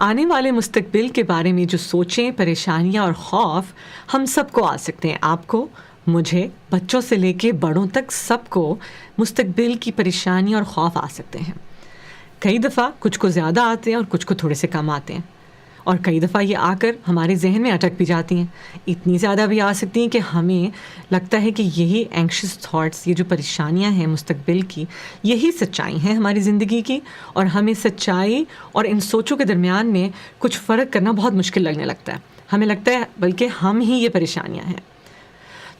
آنے والے مستقبل کے بارے میں جو سوچیں، پریشانیاں اور خوف ہم سب کو آ سکتے ہیں. آپ کو، مجھے، بچوں سے لے کے بڑوں تک سب کو مستقبل کی پریشانی اور خوف آ سکتے ہیں. کئی دفعہ کچھ کو زیادہ آتے ہیں اور کچھ کو تھوڑے سے کم آتے ہیں، اور کئی دفعہ یہ آ کر ہمارے ذہن میں اٹک بھی جاتی ہیں. اتنی زیادہ بھی آ سکتی ہیں کہ ہمیں لگتا ہے کہ یہی اینکشس تھاٹس، یہ جو پریشانیاں ہیں مستقبل کی، یہی سچائی ہیں ہماری زندگی کی، اور ہمیں سچائی اور ان سوچوں کے درمیان میں کچھ فرق کرنا بہت مشکل لگنے لگتا ہے. ہمیں لگتا ہے بلکہ ہم ہی یہ پریشانیاں ہیں.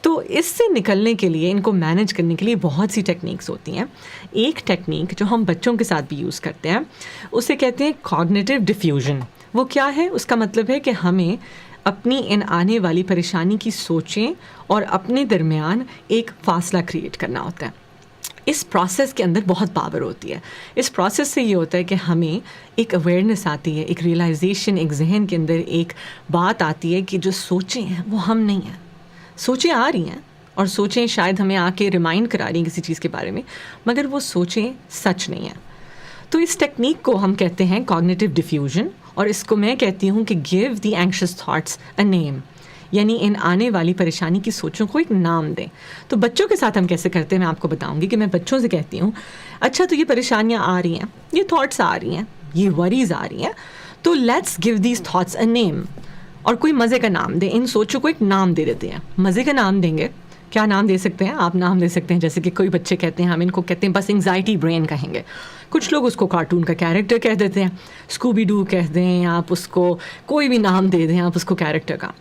تو اس سے نکلنے کے لیے، ان کو مینج کرنے کے لیے بہت سی ٹیکنیکس ہوتی ہیں. ایک ٹیکنیک جو ہم بچوں کے ساتھ بھی یوز کرتے ہیں، اسے کہتے ہیں کوگنیٹو ڈیفیوژن. وہ کیا ہے؟ اس کا مطلب ہے کہ ہمیں اپنی ان آنے والی پریشانی کی سوچیں اور اپنے درمیان ایک فاصلہ کریٹ کرنا ہوتا ہے. اس پروسیس کے اندر بہت پاور ہوتی ہے. اس پروسیس سے یہ ہوتا ہے کہ ہمیں ایک اویئرنیس آتی ہے، ایک ریئلائزیشن، ایک ذہن کے اندر ایک بات آتی ہے کہ جو سوچیں ہیں وہ ہم نہیں ہیں. سوچیں آ رہی ہیں، اور سوچیں شاید ہمیں آ کے ریمائنڈ کرا رہی ہیں کسی چیز کے بارے میں، مگر وہ سوچیں سچ نہیں ہیں. تو اس ٹیکنیک کو ہم کہتے ہیں کوگنیٹو ڈیفیوژن، اور اس کو میں کہتی ہوں کہ گیو دی اینکشس تھاٹس اے نیم، یعنی ان آنے والی پریشانی کی سوچوں کو ایک نام دیں. تو بچوں کے ساتھ ہم کیسے کرتے ہیں میں آپ کو بتاؤں گی. کہ میں بچوں سے کہتی ہوں، اچھا تو یہ پریشانیاں آ رہی ہیں، یہ تھاٹس آ رہی ہیں، یہ وریز آ رہی ہیں، تو لیٹس گیو دیز تھاٹس اے نیم. اور کوئی مزے کا نام دیں. ان سوچوں کو ایک نام دے دیتے ہیں. مزے کا نام دیں گے. کیا نام دے سکتے ہیں؟ آپ نام دے سکتے ہیں جیسے کہ کوئی بچے کہتے ہیں ہم ان کو کہتے ہیں بس انگزائٹی برین کہیں گے. کچھ لوگ اس کو کارٹون کا کیریکٹر کہہ دیتے ہیں، اسکوبی ڈو کہہ دیں، آپ اس کو کوئی بھی نام دے دیں آپ اس کو کیریکٹر کا.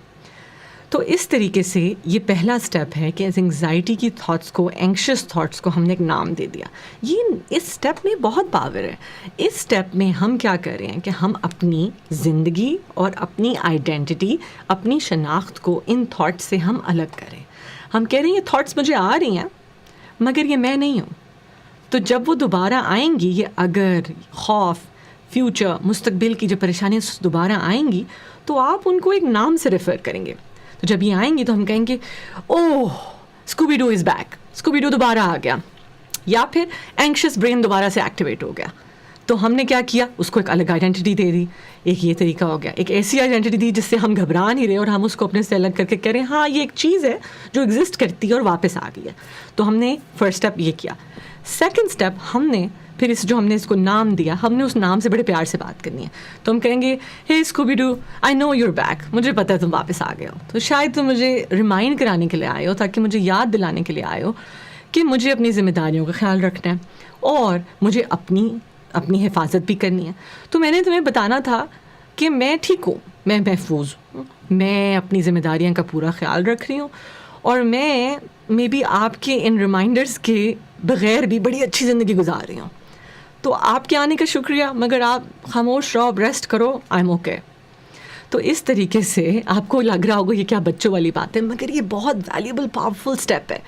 تو اس طریقے سے یہ پہلا سٹیپ ہے کہ انگزائٹی کی تھاٹس کو، اینکشس تھاٹس کو ہم نے ایک نام دے دیا. یہ اس سٹیپ میں بہت پاور ہے. اس سٹیپ میں ہم کیا کر رہے ہیں کہ ہم اپنی زندگی اور اپنی آئیڈینٹی، اپنی شناخت کو ان تھاٹس سے ہم الگ کریں. ہم کہہ رہے ہیں یہ تھاٹس مجھے آ رہی ہیں مگر یہ میں نہیں ہوں. تو جب وہ دوبارہ آئیں گی، یہ اگر، خوف، فیوچر، مستقبل کی جو پریشانیاں دوبارہ آئیں گی، تو آپ ان کو ایک نام سے ریفر کریں گے. تو جب یہ آئیں گی تو ہم کہیں گے اوہ Scooby do is back, Scooby do دوبارہ آ گیا، یا پھر اینکشس برین دوبارہ سے ایکٹیویٹ ہو گیا. تو ہم نے کیا کیا؟ اس کو ایک الگ آئیڈینٹی دے دی. ایک یہ طریقہ ہو گیا. ایک ایسی آئیڈینٹی دی جس سے ہم گھبرا نہیں رہے اور ہم اس کو اپنے سے الگ کر کے کہہ رہے ہیں ہاں یہ ایک چیز ہے جو ایگزسٹ کرتی ہے اور واپس آ گئی ہے. تو ہم نے فرسٹ اسٹیپ یہ کیا. سیکنڈ اسٹیپ ہم نے پھر ہم نے اس کو نام دیا، ہم نے اس نام سے بڑے پیار سے بات کرنی ہے. تو ہم کہیں گے ہے Scooby Doo, I know your back, مجھے پتا ہے تم واپس آ گئے ہو. تو شاید تم مجھے ریمائنڈ کرانے کے لیے آئے ہو، تاکہ مجھے یاد دلانے کے لیے آئے ہو کہ مجھے اپنی ذمہ داریوں کا خیال رکھنا ہے اور مجھے اپنی حفاظت بھی کرنی ہے. تو میں نے تمہیں بتانا تھا کہ میں ٹھیک ہوں، میں محفوظ ہوں، میں اپنی ذمہ داریاں کا پورا خیال رکھ رہی ہوں، اور میں بھی آپ کے ان ریمائنڈرز کے بغیر بھی بڑی اچھی زندگی گزار رہی ہوں. تو آپ کے آنے کا شکریہ، مگر آپ خاموش رہو، ریسٹ کرو، آئی ایم اوکے. تو اس طریقے سے آپ کو لگ رہا ہوگا یہ کیا بچوں والی بات ہے، مگر یہ بہت ویلیبل پاورفل اسٹیپ ہے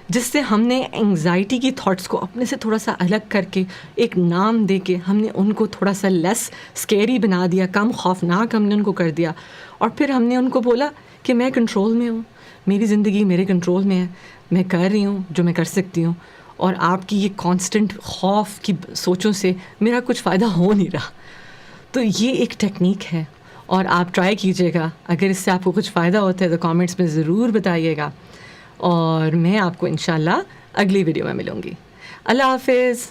جس سے ہم نے انگزائٹی کی تھاٹس کو اپنے سے تھوڑا سا الگ کر کے ایک نام دے کے ہم نے ان کو تھوڑا سا لیس اسکیری بنا دیا، کم خوفناک ہم نے ان کو کر دیا. اور پھر ہم نے ان کو بولا کہ میں کنٹرول میں ہوں، میری زندگی میرے کنٹرول میں ہے، میں کر رہی ہوں جو میں کر سکتی ہوں، اور آپ کی یہ کانسٹنٹ خوف کی سوچوں سے میرا کچھ فائدہ ہو نہیں رہا. تو یہ ایک ٹیکنیک ہے اور آپ ٹرائی کیجیے گا. اگر اس سے آپ کو کچھ فائدہ ہوتا ہے تو کامنٹس میں ضرور بتائیے گا، اور میں آپ کو انشاءاللہ اگلی ویڈیو میں ملوں گی. اللہ حافظ.